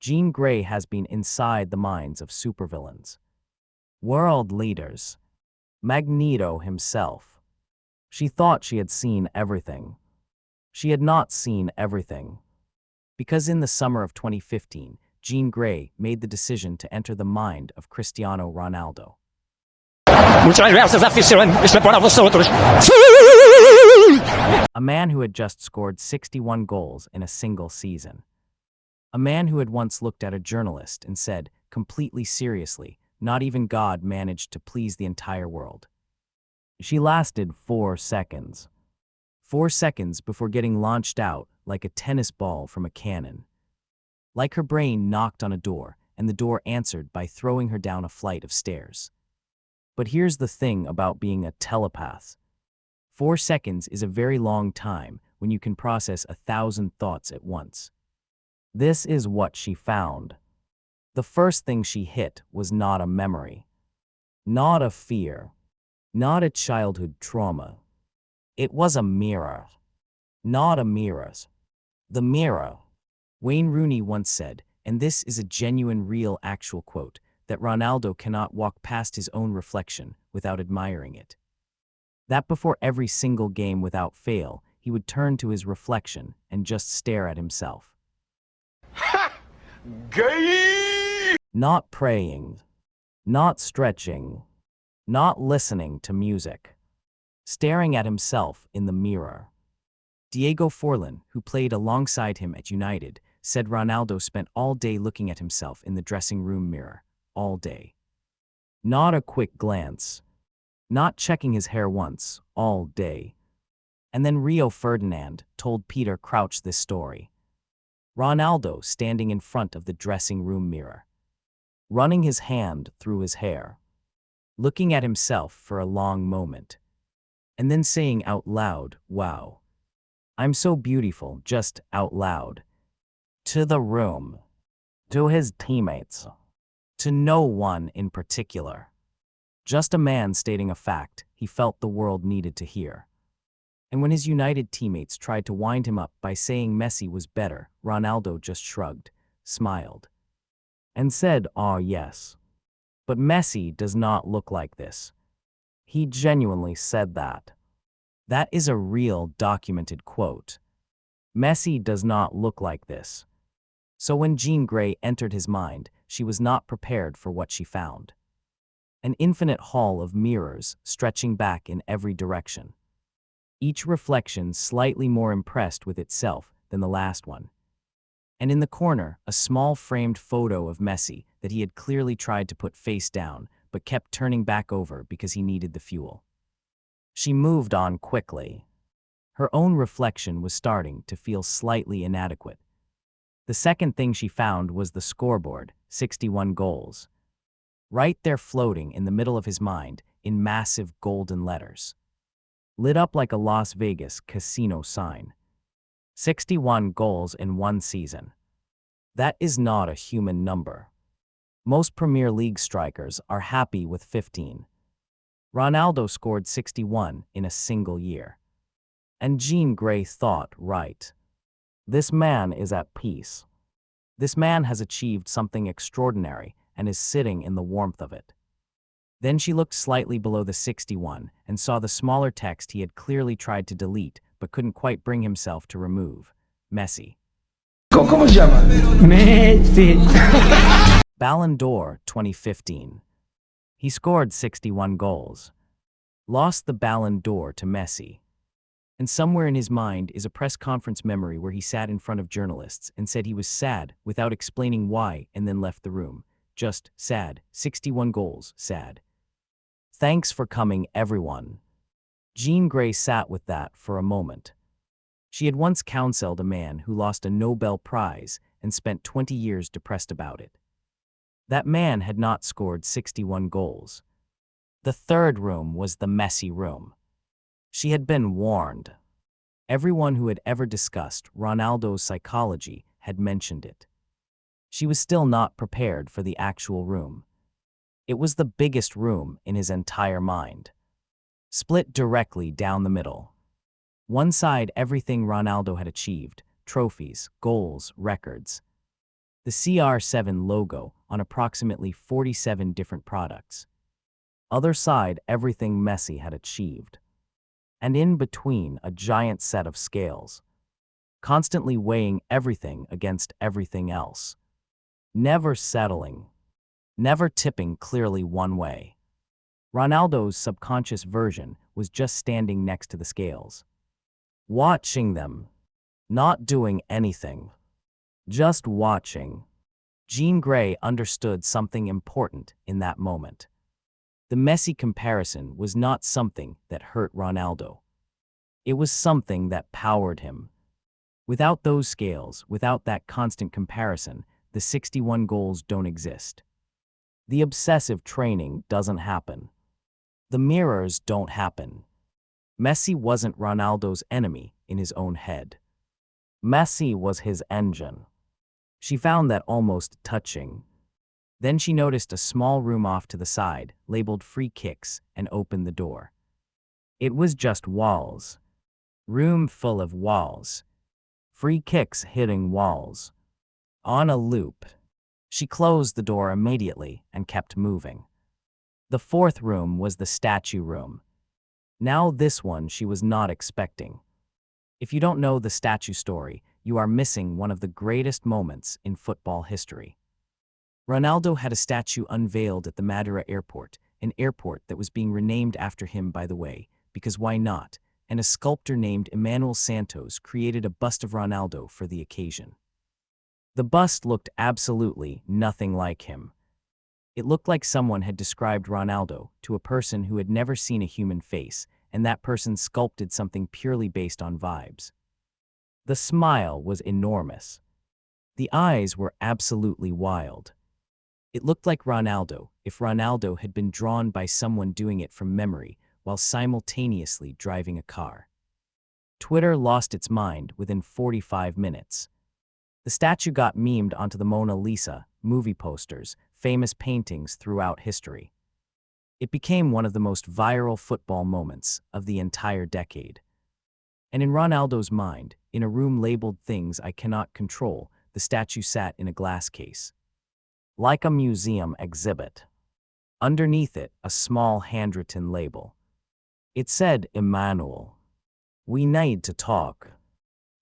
Jean Grey has been inside the minds of supervillains, world leaders, Magneto himself. She thought she had seen everything. She had not seen everything. Because in the summer of 2015, Jean Grey made the decision to enter the mind of Cristiano Ronaldo. A man who had just scored 61 goals in a single season. A man who had once looked at a journalist and said, completely seriously, not even God managed to please the entire world. She lasted 4 seconds. 4 seconds before getting launched out like a tennis ball from a cannon. Like her brain knocked on a door, and the door answered by throwing her down a flight of stairs. But here's the thing about being a telepath. 4 seconds is a very long time when you can process 1,000 thoughts at once. This is what she found. The first thing she hit was not a memory, not a fear, not a childhood trauma. It was a mirror, not a mirrors. The mirror. Wayne Rooney once said, and this is a genuine, real, actual quote, that Ronaldo cannot walk past his own reflection without admiring it. That before every single game without fail, he would turn to his reflection and just stare at himself. Ha! Gay! Not praying, not stretching, not listening to music. Staring at himself in the mirror. Diego Forlan, who played alongside him at United, said Ronaldo spent all day looking at himself in the dressing room mirror, all day. Not a quick glance. Not checking his hair once, all day. And then Rio Ferdinand told Peter Crouch this story. Ronaldo standing in front of the dressing room mirror, running his hand through his hair, looking at himself for a long moment, and then saying out loud, "Wow, I'm so beautiful," just out loud. To the room, to his teammates, to no one in particular. Just a man stating a fact he felt the world needed to hear. And when his United teammates tried to wind him up by saying Messi was better, Ronaldo just shrugged, smiled, and said, "Ah, yes. But Messi does not look like this." He genuinely said that. That is a real documented quote. Messi does not look like this. So when Jean Grey entered his mind, she was not prepared for what she found. An infinite hall of mirrors stretching back in every direction. Each reflection slightly more impressed with itself than the last one. And in the corner, a small framed photo of Messi that he had clearly tried to put face down, but kept turning back over because he needed the fuel. She moved on quickly. Her own reflection was starting to feel slightly inadequate. The second thing she found was the scoreboard, 61 goals. Right there floating in the middle of his mind in massive golden letters. Lit up like a Las Vegas casino sign. 61 goals in one season. That is not a human number. Most Premier League strikers are happy with 15. Ronaldo scored 61 in a single year. And Jean Grey thought, right. This man is at peace. This man has achieved something extraordinary and is sitting in the warmth of it. Then she looked slightly below the 61 and saw the smaller text he had clearly tried to delete but couldn't quite bring himself to remove. Messi. ¿Cómo se llama? Messi. Ballon d'Or 2015. He scored 61 goals. Lost the Ballon d'Or to Messi. And somewhere in his mind is a press conference memory where he sat in front of journalists and said he was sad without explaining why and then left the room. Just sad. 61 goals, sad. Thanks for coming, everyone. Jean Grey sat with that for a moment. She had once counseled a man who lost a Nobel Prize and spent 20 years depressed about it. That man had not scored 61 goals. The third room was the Messi room. She had been warned. Everyone who had ever discussed Ronaldo's psychology had mentioned it. She was still not prepared for the actual room. It was the biggest room in his entire mind. Split directly down the middle. One side everything Ronaldo had achieved, trophies, goals, records. the CR7 logo on approximately 47 different products. Other side, everything Messi had achieved. And in between, a giant set of scales, constantly weighing everything against everything else. Never settling, never tipping clearly one way. Ronaldo's subconscious version was just standing next to the scales, watching them, not doing anything, just watching. Jean Grey understood something important in that moment. The Messi comparison was not something that hurt Ronaldo. It was something that powered him. Without those scales, without that constant comparison, the 61 goals don't exist. The obsessive training doesn't happen. The mirrors don't happen. Messi wasn't Ronaldo's enemy in his own head. Messi was his engine. She found that almost touching. Then she noticed a small room off to the side, labeled free kicks, and opened the door. It was just walls. Room full of walls. Free kicks hitting walls. On a loop. She closed the door immediately and kept moving. The fourth room was the statue room. Now this one she was not expecting. If you don't know the statue story, you are missing one of the greatest moments in football history. Ronaldo had a statue unveiled at the Madeira airport, an airport that was being renamed after him, by the way, because why not? And a sculptor named Emmanuel Santos created a bust of Ronaldo for the occasion. The bust looked absolutely nothing like him. It looked like someone had described Ronaldo to a person who had never seen a human face, and that person sculpted something purely based on vibes. The smile was enormous. The eyes were absolutely wild. It looked like Ronaldo, if Ronaldo had been drawn by someone doing it from memory while simultaneously driving a car. Twitter lost its mind within 45 minutes. The statue got memed onto the Mona Lisa, movie posters, famous paintings throughout history. It became one of the most viral football moments of the entire decade. And in Ronaldo's mind, in a room labeled Things I Cannot Control, the statue sat in a glass case, like a museum exhibit. Underneath it, a small handwritten label. It said, "Emmanuel, we need to talk."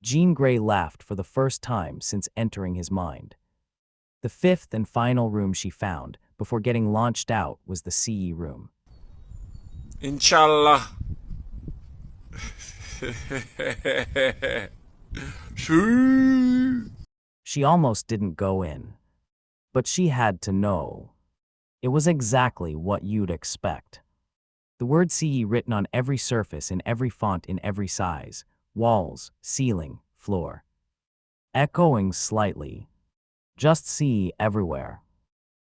Jean Grey laughed for the first time since entering his mind. The fifth and final room she found, before getting launched out, was the CE room. Inshallah. She almost didn't go in. But she had to know. It was exactly what you'd expect. The word CE written on every surface in every font in every size, walls, ceiling, floor. Echoing slightly. Just CE everywhere.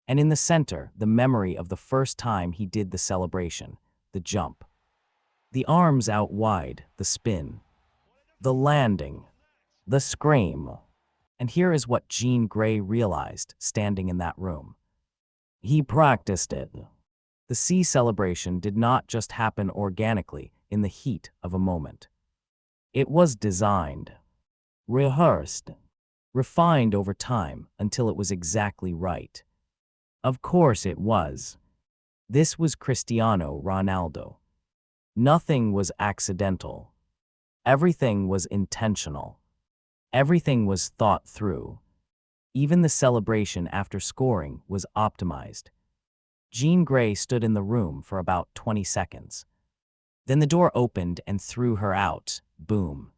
And in the center, the memory of the first time he did the celebration, the jump. The arms out wide, the spin. The landing. The scream. And here is what Jean Grey realized standing in that room. He practiced it. The C celebration did not just happen organically in the heat of a moment. It was designed, rehearsed, refined over time until it was exactly right. Of course it was. This was Cristiano Ronaldo. Nothing was accidental. Everything was intentional. Everything was thought through. Even the celebration after scoring was optimized. Jean Grey stood in the room for about 20 seconds. Then the door opened and threw her out. Boom.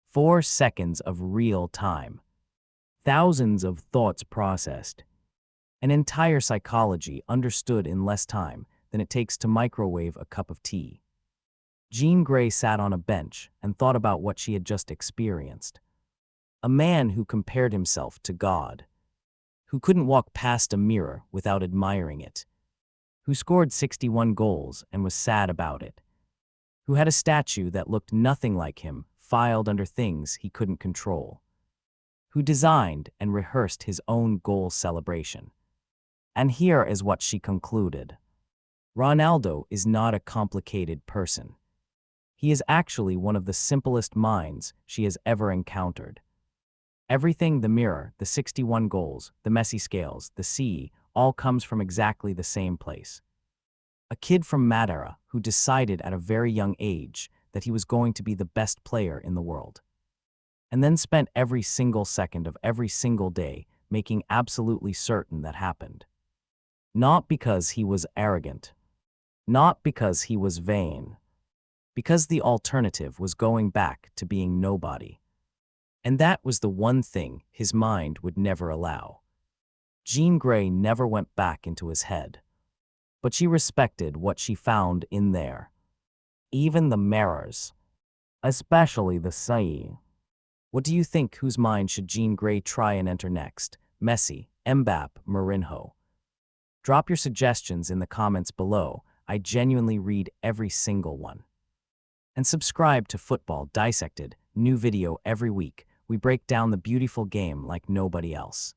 4 seconds of real time. Thousands of thoughts processed. An entire psychology understood in less time than it takes to microwave a cup of tea. Jean Grey sat on a bench and thought about what she had just experienced. A man who compared himself to God. Who couldn't walk past a mirror without admiring it. Who scored 61 goals and was sad about it. Who had a statue that looked nothing like him filed under things he couldn't control. Who designed and rehearsed his own goal celebration. And here is what she concluded. Ronaldo is not a complicated person. He is actually one of the simplest minds she has ever encountered. Everything, the mirror, the 61 goals, the Messi scales, the sea, all comes from exactly the same place. A kid from Madeira who decided at a very young age that he was going to be the best player in the world. And then spent every single second of every single day making absolutely certain that happened. Not because he was arrogant. Not because he was vain. Because the alternative was going back to being nobody. And that was the one thing his mind would never allow. Jean Grey never went back into his head. But she respected what she found in there. Even the mirrors. Especially the sea. What do you think, whose mind should Jean Grey try and enter next? Messi, Mbappe, Mourinho? Drop your suggestions in the comments below. I genuinely read every single one. And subscribe to Football Dissected, new video every week. We break down the beautiful game like nobody else.